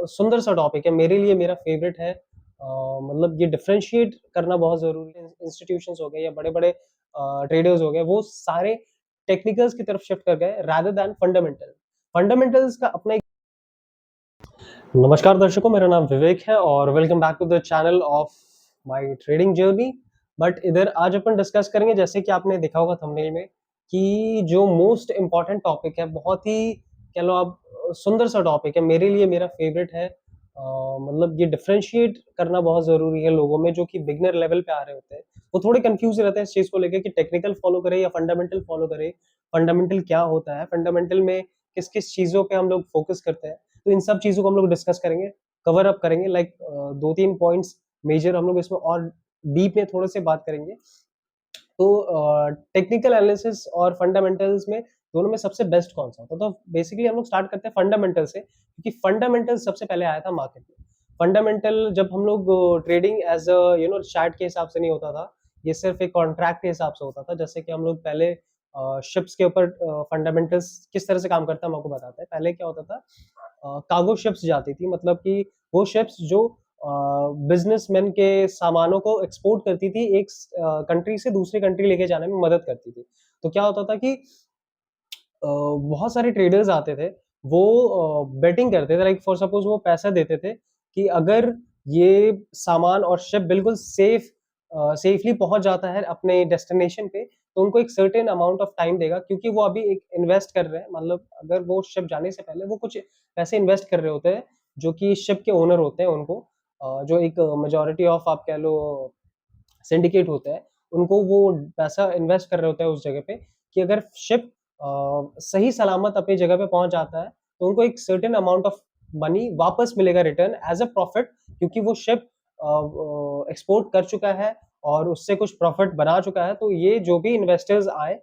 सुंदर सा टॉपिक है मेरे लिए, मेरा फेवरेट है। मतलब ये डिफरेंशिएट करना बहुत ज़रूरी है। इंस्टीट्यूशंस हो गए या बड़े-बड़े ट्रेडर्स हो गए, वो सारे टेक्निकल्स की तरफ शिफ्ट कर गए रादर दैन फंडामेंटल। फंडामेंटल्स का अपना एक नमस्कार दर्शकों, मेरा नाम विवेक है और welcome back to the channel of my trading journey. But इधर आज अपन डिस्कस करेंगे, जैसे कि आपने देखा होगा थंबनेल में, कि जो मोस्ट इम्पॉर्टेंट टॉपिक है, बहुत ही कह लो आप सुंदर सा टॉपिक है मेरे लिए, मेरा फेवरेट है। मतलब ये डिफरेंशिएट करना बहुत ज़रूरी है लोगों में जो कि बिगिनर लेवल पे आ रहे होते हैं। वो थोड़े कंफ्यूज रहते हैं इस चीज़ को लेके कि टेक्निकल फॉलो करें या फंडामेंटल फॉलो करें। फंडामेंटल क्या होता है? फंडामेंटल में किस-किस चीज़ों पे हम लोग फोकस करते हैं? तो इन सब चीज़ों को हम लोग डिस्कस करेंगे, कवर अप करेंगे। लाइक 2-3 पॉइंट्स मेजर हम लोग इसमें और डीप में थोड़े से बात करेंगे। तो टेक्निकल एनालिसिस और फंडामेंटल्स में दोनों में सबसे बेस्ट कौन-सा होता है? तो बेसिकली हम लोग स्टार्ट करते हैं फंडामेंटल से, क्योंकि फंडामेंटल सबसे पहले आया था मार्केट में। फंडामेंटल जब हम लोग ट्रेडिंग एज़ अ चार्ट के हिसाब से नहीं होता था, ये सिर्फ़ एक कॉन्ट्रैक्ट के हिसाब से होता था। जैसे कि हम लोग पहले शिप्स के ऊपर फंडामेंटल्स किस तरह से काम करता है हम आपको बताते हैं। पहले क्या होता था, कार्गो शिप्स जाती थी, मतलब कि वो शिप्स जो बिजनेसमैन के सामानों को एक्सपोर्ट करती थी, एक कंट्री से दूसरी कंट्री लेके जाने में मदद करती थी। तो क्या होता था कि बहुत सारे ट्रेडर्स आते थे, वो बेटिंग करते थे। लाइक फॉर सपोज वो पैसा देते थे कि अगर ये सामान और शिप बिल्कुल सेफली पहुंच जाता है अपने डेस्टिनेशन पे, तो उनको एक सर्टेन अमाउंट ऑफ टाइम देगा, क्योंकि वो अभी एक इन्वेस्ट कर रहे हैं। मतलब अगर वो शिप जाने से पहले वो कुछ पैसे इन्वेस्ट कर रहे होते हैं, जो कि शिप के ओनर होते हैं उनको, जो एक मेजॉरिटी ऑफ आप कह लो सिंडिकेट होता है, उनको वो पैसा इन्वेस्ट कर रहे होते हैं उस जगह पे, कि अगर शिप सही सलामत अपनी जगह पे पहुंच जाता है, तो उनको एक सर्टेन अमाउंट ऑफ मनी वापस मिलेगा रिटर्न एज अ प्रॉफिट, क्योंकि वो शिप एक्सपोर्ट कर चुका है और उससे कुछ प्रॉफिट बना चुका है। तो ये जो भी इन्वेस्टर्स आए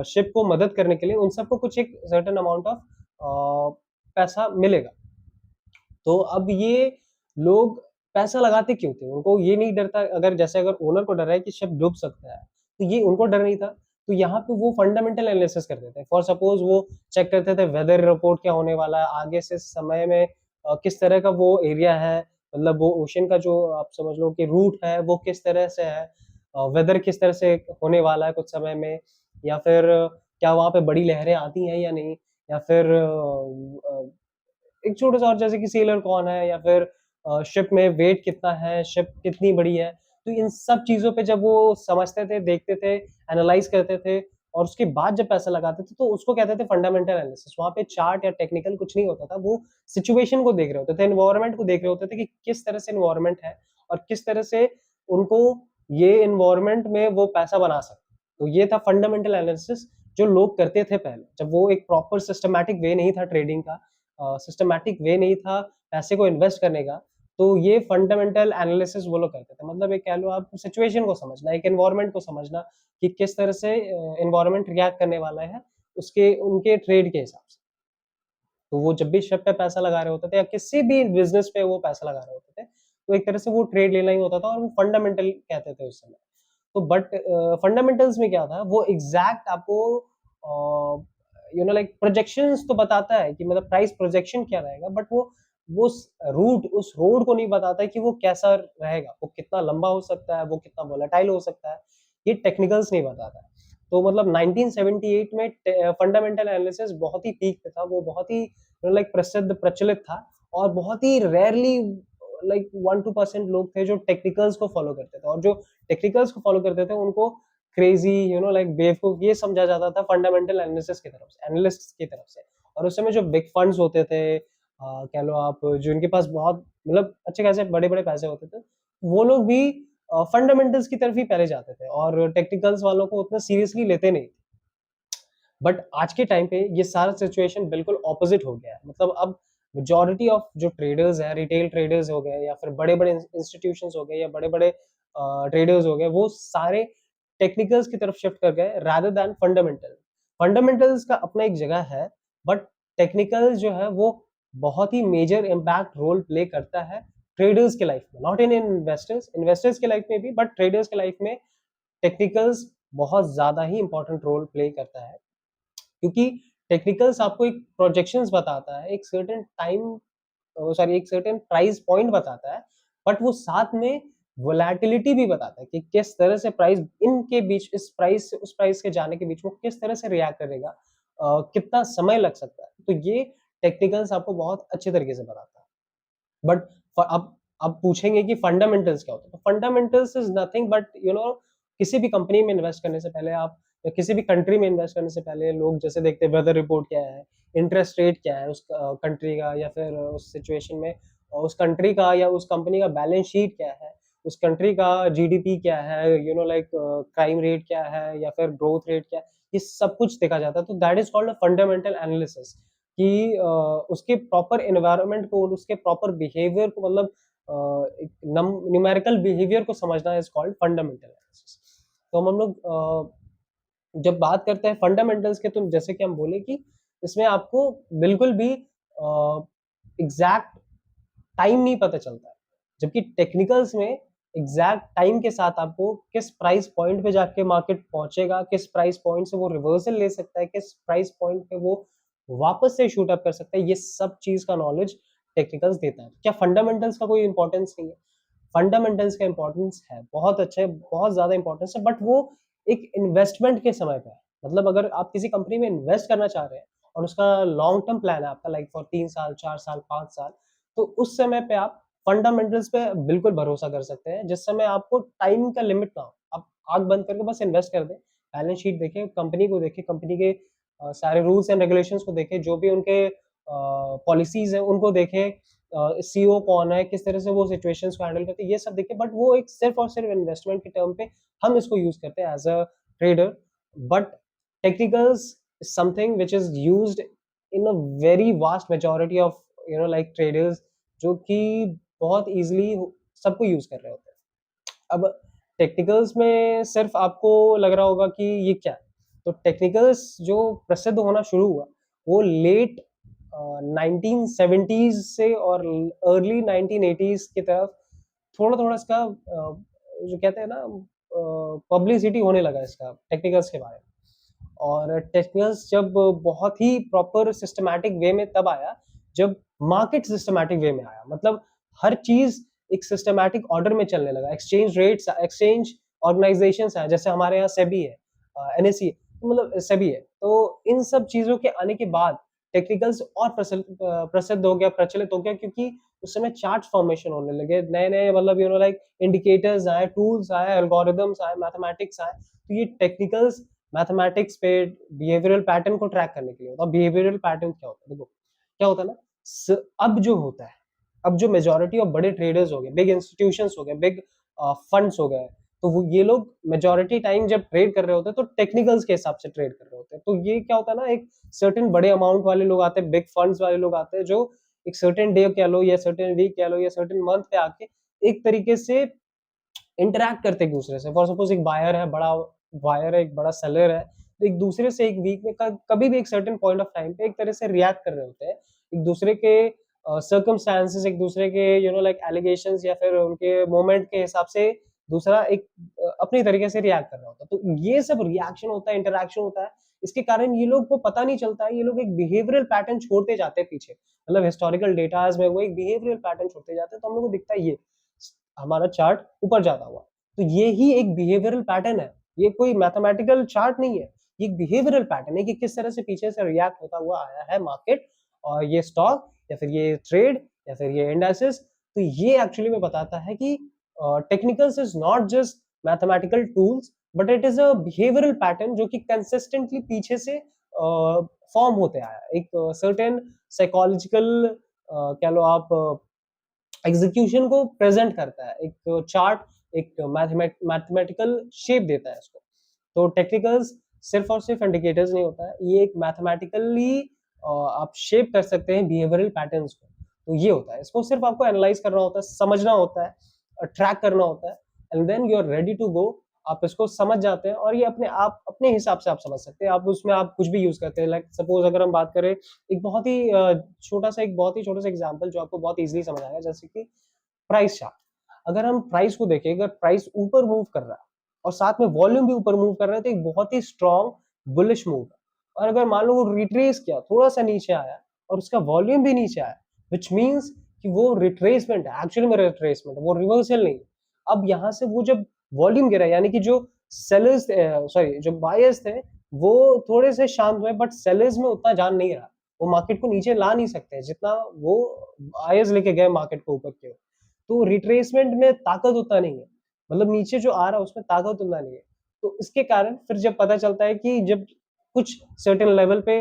शिप को मदद करने के लिए, उन सबको कुछ एक सर्टेन अमाउंट ऑफ पैसा मिलेगा। तो अब ये लोग पैसा लगाते क्यों थे? उनको ये नहीं डर था, अगर जैसे अगर ओनर को डर है कि शिप डूब सकता है, तो ये उनको डर नहीं था। तो यहाँ पे वो फंडामेंटल एनालिसिस करते थे। फॉर सपोज वो चेक करते थे वेदर रिपोर्ट क्या होने वाला है, आगे से समय में किस तरह का वो एरिया है, मतलब वो ओशन का जो आप समझ लो कि रूट है, वो किस तरह से है, वेदर किस तरह से होने वाला है कुछ समय में, या फिर क्या वहाँ पे बड़ी लहरें आती हैं या नहीं, या फिर एक छोटा-सा और, जैसे कि सेलर कौन है, या फिर शिप में वेट कितना है, शिप कितनी बड़ी है। तो इन सब चीज़ों पे जब वो समझते थे, देखते थे, एनालाइज़ करते थे और उसके बाद जब पैसा लगाते थे, तो उसको कहते थे फंडामेंटल एनालिसिस। वहाँ पे चार्ट या टेक्निकल कुछ नहीं होता था, वो सिचुएशन को देख रहे होते थे, एनवायरनमेंट को देख रहे होते थे कि किस तरह से एनवायरनमेंट है और किस तरह से उनको ये एनवायरनमेंट में वो पैसा बना सकते हैं। तो ये था फंडामेंटल एनालिसिस जो लोग करते थे पहले, जब वो एक प्रॉपर सिस्टमैटिक वे नहीं था ट्रेडिंग का, सिस्टमैटिक वे नहीं था पैसे को इन्वेस्ट करने का, तो ये फंडामेंटल एनालिसिस वो लोग करते थे। मतलब एक कह लो आप सिचुएशन को समझना, एक एनवायरनमेंट को समझना कि किस तरह से एनवायरनमेंट रिएक्ट करने वाला है, उसके उनके ट्रेड के हिसाब से। तो वो जब भी शिप पे पैसा लगा रहे होते थे या किसी भी बिज़नेस पे वो पैसा लगा रहे होते थे, तो एक तरह से वो ट्रेड लेना ही होता था और वो फंडामेंटल कहते थे उस समय। तो बट फंडामेंटल्स में क्या था, वो एग्ज़ैक्ट आपको लाइक प्रोजेक्शंस तो बताता है कि मतलब प्राइस प्रोजेक्शन क्या रहेगा, बट वो उस रोड को नहीं बताता है कि वो कैसा रहेगा, वो कितना लंबा हो सकता है, वो कितना वोलेटाइल हो सकता है, ये टेक्निकल्स नहीं बताता है। तो मतलब 1978 में फंडामेंटल एनालिसिस बहुत ही पीक पे था, वो बहुत ही लाइक प्रसिद्ध प्रचलित था, और बहुत ही रेयरली लाइक 1-2% लोग थे जो टेक्निकल्स को फॉलो करते थे, और जो टेक्निकल्स को फॉलो करते थे उनको क्रेजी लाइक बेवकूफ ये समझा जाता था फंडामेंटल एनालिसिस की तरफ से, एनालिस्ट्स की तरफ से। और उस समय जो बिग फंड्स होते थे, कह लो आप, जो इनके पास बहुत मतलब अच्छे खासे बड़े-बड़े पैसे होते थे, वो लोग भी फंडामेंटल्स की तरफ ही पहले जाते थे और टेक्निकल्स वालों को उतना सीरियसली लेते नहीं। बट आज के टाइम पे ये सारा सिचुएशन बिल्कुल ऑपोजिट हो गया है। मतलब अब मेजॉरिटी ऑफ जो ट्रेडर्स हैं, रिटेल ट्रेडर्स हो गए या फिर बड़े-बड़े इंस्टीट्यूशंस हो गए या बड़े-बड़े ट्रेडर्स हो गए, वो सारे टेक्निकल्स की तरफ शिफ्ट कर गए रादर दैन फंडामेंटल। फंडामेंटल्स का अपना एक जगह है, बट टेक्निकल्स जो है वो बहुत ही मेजर इम्पैक्ट रोल प्ले करता है ट्रेडर्स के लाइफ में, नॉट इन इन्वेस्टर्स, इन्वेस्टर्स के लाइफ में भी, बट ट्रेडर्स के लाइफ में टेक्निकल्स बहुत ज़्यादा ही इम्पोर्टेंट रोल प्ले करता है। क्योंकि टेक्निकल्स आपको एक प्रोजेक्शंस बताता है, एक सर्टेन टाइम सॉरी एक सर्टेन प्राइस पॉइंट बताता है, बट वो साथ में वोलेटिलिटी भी बताता है कि किस तरह से प्राइस इनके बीच, इस प्राइस से उस प्राइस के जाने के बीच में किस तरह से रिएक्ट करेगा, कितना समय लग सकता है। तो ये टेक्निकल्स आपको बहुत अच्छे तरीके से बताता है। बट अब पूछेंगे कि फंडामेंटल्स क्या होता है? तो फंडामेंटल्स इज नथिंग बट किसी भी कंपनी में इन्वेस्ट करने से पहले आप, या किसी भी कंट्री में इन्वेस्ट करने से पहले लोग जैसे देखते हैं वेदर रिपोर्ट क्या है, इंटरेस्ट रेट क्या है उस कंट्री का, या फिर उस सिचुएशन में उस कंट्री का या उस कंपनी का बैलेंस शीट क्या है, उस कंट्री का जीडीपी क्या है, लाइक क्राइम रेट क्या है, या फिर ग्रोथ रेट क्या है, ये सब कुछ देखा जाता है। तो that is called a fundamental analysis कि उसके प्रॉपर एनवायरनमेंट को, उसके प्रॉपर बिहेवियर को, मतलब एक न्यूमेरिकल बिहेवियर को समझना इज कॉल्ड फंडामेंटल एनालिसिस। तो हम लोग जब बात करते हैं फंडामेंटल्स के, तो जैसे कि हम बोले कि इसमें आपको बिल्कुल भी एग्जैक्ट टाइम नहीं पता चलता है, जबकि टेक्निकल्स में एग्जैक्ट टाइम के साथ आपको किस प्राइस पॉइंट पे जाके मार्केट पहुंचेगा, किस प्राइस पॉइंट से वो रिवर्सल ले सकता है, किस प्राइस पॉइंट पे वो वापस से शूट अप कर सकता है, ये सब चीज का नॉलेज टेक्निकल्स देता है। क्या फंडामेंटल्स का कोई इंपॉर्टेंस नहीं है? फंडामेंटल्स का इंपॉर्टेंस है, बहुत अच्छे, बहुत ज्यादा इंपॉर्टेंस है, बट वो एक इन्वेस्टमेंट के समय पे है। मतलब अगर आप किसी कंपनी में इन्वेस्ट करना चाह रहे हैं और उसका लॉन्ग टर्म प्लान है आपका, लाइक फॉर 3 साल, 4 साल, 5 साल, तो उस समय पे आप फंडामेंटल्स पे बिल्कुल भरोसा कर सकते हैं, जिस समय आपको टाइम का लिमिट ना हो। आप आंख बंद करके बस इन्वेस्ट कर दें, बैलेंस शीट देखें, कंपनी को देखें, कंपनी के सारे रूल्स एंड रेगुलेशंस को देखें, जो भी उनके पॉलिसीज हैं उनको देखें, सीईओ कौन है, किस तरह से वो सिचुएशंस को हैंडल करते हैं, ये सब देखें। बट वो एक सिर्फ और सिर्फ इन्वेस्टमेंट के टर्म पे हम इसको यूज करते हैं as a trader. But technicals is something which is used in a very vast majority of like traders, जो कि बहुत इजीली सबको यूज कर रहे होते हैं। अब टेक्निकल्स में सिर्फ आपको लग रहा होगा कि ये क्या है, तो टेक्निकल्स जो प्रसिद्ध होना शुरू हुआ वो लेट 1970s से और अर्ली 1980s की तरफ थोड़ा थोड़ा इसका जो कहते हैं ना पब्लिसिटी होने लगा इसका, टेक्निकल्स के बारे में। और टेक्निकल्स जब बहुत ही प्रॉपर सिस्टमैटिक वे में तब आया जब मार्केट सिस्टमैटिक वे में आया, मतलब हर चीज एक सिस्टमैटिक ऑर्डर में चलने लगा। एक्सचेंज रेट्स, एक्सचेंज ऑर्गेनाइजेशंस है, जैसे हमारे यहाँ सेबी है, एनएसई, मतलब सेबी है। तो इन सब चीजों के आने के बाद टेक्निकल्स और प्रसिद्ध हो गया, प्रचलित हो गया, क्योंकि उस समय चार्ट फॉर्मेशन होने लगे, नए नए, मतलब लाइक इंडिकेटर्स आए, टूल्स आए, एल्गोरिदम्स आए, मैथमेटिक्स आए। तो ये टेक्निकल्स मैथमेटिक्स पे बिहेवियरल पैटर्न को ट्रैक करने के लिए होता है। बिहेवियरल पैटर्न क्या होता है? देखो क्या होता है ना, अब जो होता है, अब जो मेजोरिटी ऑफ बड़े ट्रेडर्स हो गए, बिग इंस्टीट्यूशंस हो गए, बिग फंड्स हो गए, तो वो ये लोग मेजोरिटी टाइम जब ट्रेड कर रहे होते हैं तो टेक्निकल्स के हिसाब से ट्रेड कर रहे होते हैं। तो ये क्या होता है ना, एक सर्टेन बड़े अमाउंट वाले लोग आते हैं, बिग फंड्स वाले लोग आते हैं, जो एक सर्टेन डे कह लो, या सर्टेन वीक कह लो, या सर्टेन मंथ पे आके एक तरीके से इंटरैक्ट करते एक दूसरे से। फॉर सपोज एक बायर है, बड़ा बायर है, एक बड़ा सेलर है, तो एक दूसरे से एक वीक में कभी भी एक सर्टेन पॉइंट ऑफ टाइम पे एक तरह से रिएक्ट कर रहे होते हैं, एक दूसरे के सर्कमस्टांसेस, एक दूसरे के लाइक एलिगेशंस, या फिर उनके मोमेंट के हिसाब से दूसरा एक अपनी तरीके से रिएक्ट कर रहा होता है। तो ये सब रिएक्शन होता है, इंटरैक्शन होता है, इसके कारण ये लोग को पता नहीं चलता है, ये लोग एक बिहेवियरल पैटर्न छोड़ते जाते हैं पीछे, मतलब हिस्टोरिकल डेटाज में वो एक बिहेवियरल पैटर्न छोड़ते जाते हैं। तो हम लोग को दिखता है ये हमारा चार्ट ऊपर जाता हुआ, तो ये ही एक बिहेवियरल पैटर्न है, ये कोई मैथमेटिकल चार्ट नहीं है, ये एक बिहेवियरल पैटर्न है कि किस तरह से पीछे से रिएक्ट होता हुआ आया है मार्केट, और ये स्टॉक या फिर ये ट्रेड या फिर ये इंडाइसेस। तो ये एक्चुअली में बताता है कि technicals is not just mathematical tools, but it is a behavioural pattern जो कि कंसिस्टेंटली पीछे से फॉर्म होते आया, एक सर्टेन साइकोलॉजिकल कह लो आप एग्जीक्यूशन को प्रेजेंट करता है, एक चार्ट, एक मैथमेटिकल शेप देता है इसको। तो टेक्निकल्स सिर्फ और सिर्फ इंडिकेटर्स नहीं होता है, ये एक मैथमेटिकली आप शेप कर सकते हैं बिहेवियरल पैटर्न्स को। तो ये होता है, इसको सिर्फ आपको एनालाइज करना होता है, समझना होता है, ट्रैक करना होता है, and then you are ready to go. आप इसको समझ जाते हैं और ये अपने आप, अपने हिसाब से आप समझ सकते हैं, आप उसमें आप कुछ भी यूज करते हैं। लाइक सपोज अगर हम बात करें एक बहुत ही छोटा सा, एक बहुत ही छोटा सा एग्जांपल जो आपको बहुत इजीली समझ आएगा, जैसे कि प्राइस चार्ट। अगर हम प्राइस को देखें, अगर प्राइस ऊपर मूव कर रहा है और साथ में वॉल्यूम भी ऊपर मूव कर रहा है, तो एक बहुत ही स्ट्रॉन्ग बुलिश मूव है। और अगर मान लो वो रिट्रेस किया, थोड़ा सा नीचे आया और उसका वॉल्यूम भी नीचे आया, विच मीन्स कि वो रिट्रेसमेंट है, एक्चुअली में रिट्रेसमेंट है, वो रिवर्सल नहीं है। अब यहाँ से वो जब वॉल्यूम गिरा, यानी कि जो सेलर्स सॉरी जो बायर्स थे वो थोड़े से शांत हुए, बट सेलर्स में उतना जान नहीं रहा, वो मार्केट को नीचे ला नहीं सकते जितना वो बायर्स लेके गए मार्केट को ऊपर की ओर। तो रिट्रेसमेंट में ताकत उतना नहीं है, मतलब नीचे जो आ रहा है उसमें ताकत उतना नहीं है। तो इसके कारण फिर जब पता चलता है कि जब कुछ सर्टेन लेवल पे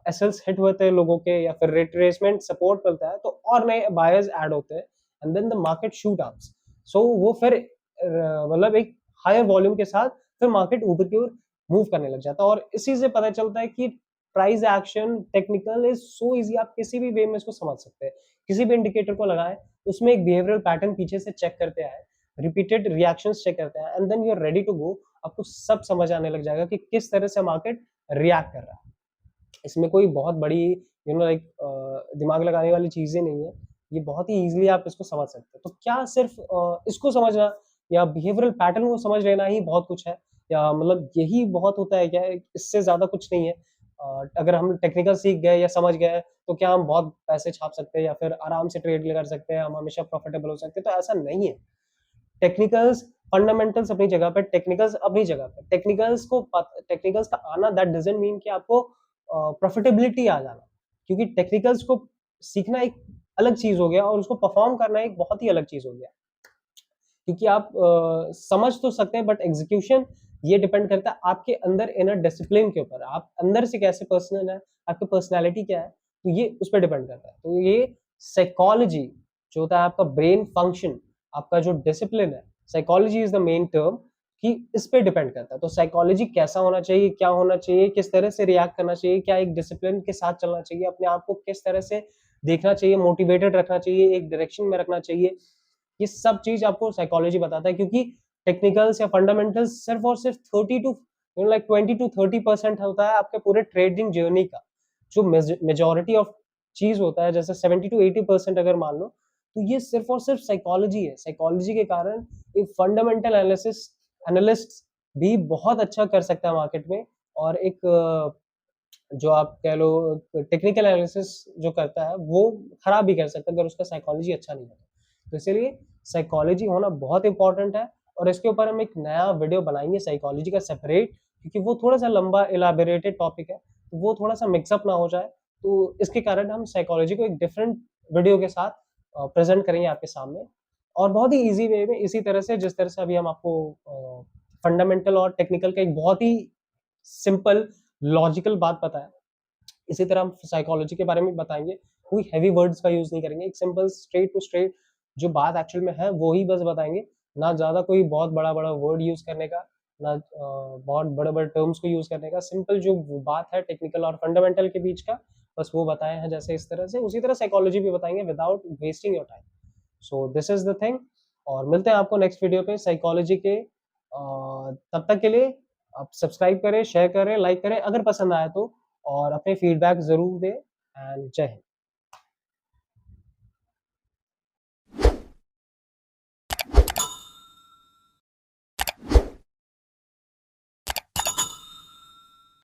एसएल्स हिट होते हैं लोगों के, या फिर रिट्रेसमेंट सपोर्ट मिलता है, तो और नए बायर्स ऐड होते हैं, and then the market shoot ups. So वो फिर मतलब एक हायर वॉल्यूम के साथ फिर मार्केट ऊपर की ओर मूव करने लग जाता है। और इसी से पता चलता है कि price action technical is so easy, आप किसी भी वे में इसको समझ सकते हैं। किसी भी इंडिकेटर को लगाएं, उसमें एक बिहेवियरल पैटर्न पीछे से चेक करते आए, रिपीटेड रिएक्शंस चेक करते हैं, and then you are ready to go. आपको सब समझ आने लग जाएगा कि किस तरह से मार्केट रिएक्ट कर रहा है। इसमें कोई बहुत बड़ी लाइक दिमाग लगाने वाली चीजें नहीं है, ये बहुत ही इजीली आप इसको समझ सकते हैं। तो क्या सिर्फ इसको समझना या बिहेवियरल पैटर्न को समझ लेना ही बहुत कुछ है, या मतलब यही बहुत होता है क्या, इससे ज्यादा कुछ नहीं है? अगर हम टेक्निकल सीख गए या समझ गए तो क्या हम बहुत पैसे छाप सकते हैं या फिर आराम से ट्रेड कर सकते हैं, हम हमेशा प्रॉफिटेबल हो सकते हैं? तो ऐसा नहीं है। टेक्निकल्स फंडामेंटल्स अपनी जगह पे, टेक्निकल्स अपनी जगह पे, टेक्निकल्स का आना दैट डजंट मीन कि आपको प्रॉफिटेबिलिटी आ जाना, क्योंकि टेक्निकल्स को सीखना एक अलग चीज हो गया और उसको परफॉर्म करना एक बहुत ही अलग चीज हो गया। क्योंकि आप समझ तो सकते हैं, बट एग्जीक्यूशन ये डिपेंड करता है आपके अंदर इनर डिसिप्लिन के ऊपर, आप अंदर से कैसे पर्सन है, आपकी पर्सनैलिटी क्या है, तो ये उस पर डिपेंड करता है। तो ये साइकोलॉजी जो होता है, आपका ब्रेन फंक्शन, आपका जो डिसिप्लिन है, psychology is the main term, कि इस पे डिपेंड करता है। तो साइकोलॉजी कैसा होना चाहिए, क्या होना चाहिए, किस तरह से रिएक्ट करना चाहिए, क्या एक डिसिप्लिन के साथ चलना चाहिए, अपने आप को किस तरह से देखना चाहिए, मोटिवेटेड रखना चाहिए, एक डायरेक्शन में रखना चाहिए, ये सब चीज आपको साइकोलॉजी बताता है। क्योंकि टेक्निकल्स या फंडामेंटल्स सिर्फ और सिर्फ 30 टू 20 to 30% होता है आपके पूरे ट्रेडिंग जर्नी का। जो मेजोरिटी ऑफ चीज होता है, जैसे 70 to 80% अगर मान लो, तो ये सिर्फ और सिर्फ साइकोलॉजी है। साइकोलॉजी के कारण एक फंडामेंटल एनालिस्ट भी बहुत अच्छा कर सकता है मार्केट में, और एक जो आप कह लो टेक्निकल एनालिसिस जो करता है वो खराब भी कर सकता है अगर उसका साइकोलॉजी अच्छा नहीं है। तो इसीलिए साइकोलॉजी होना बहुत इंपॉर्टेंट है, और इसके ऊपर हम एक नया वीडियो बनाएंगे साइकोलॉजी का सेपरेट, क्योंकि वो थोड़ा सा लंबा इलाबोरेटेड टॉपिक है, तो वो थोड़ा सा मिक्सअप ना हो जाए। तो इसके कारण हम साइकोलॉजी को एक डिफरेंट वीडियो के साथ प्रेजेंट करेंगे आपके सामने, और बहुत ही इजी वे में, इसी तरह से जिस तरह से अभी हम आपको फंडामेंटल और टेक्निकल का एक बहुत ही सिंपल लॉजिकल बात पता है, इसी तरह हम साइकोलॉजी के बारे में बताएंगे। कोई हैवी वर्ड्स का यूज नहीं करेंगे, एक सिंपल स्ट्रेट टू स्ट्रेट जो बात एक्चुअल में है वो ही बस बताएंगे। ना ज्यादा कोई बहुत बड़ा बड़ा वर्ड यूज करने का, ना बहुत बड़े बड़े टर्म्स को यूज करने का, सिंपल जो बात है टेक्निकल और फंडामेंटल के बीच का, बस वो बताए हैं। जैसे इस तरह से उसी तरह साइकोलॉजी भी बताएंगे without wasting your time. So this is the thing, और मिलते हैं आपको नेक्स्ट वीडियो पे साइकोलॉजी के। तब तक के लिए आप सब्सक्राइब करें, शेयर करें, लाइक करें अगर पसंद आया तो, और अपने फीडबैक जरूर दें। एंड जय हिंद।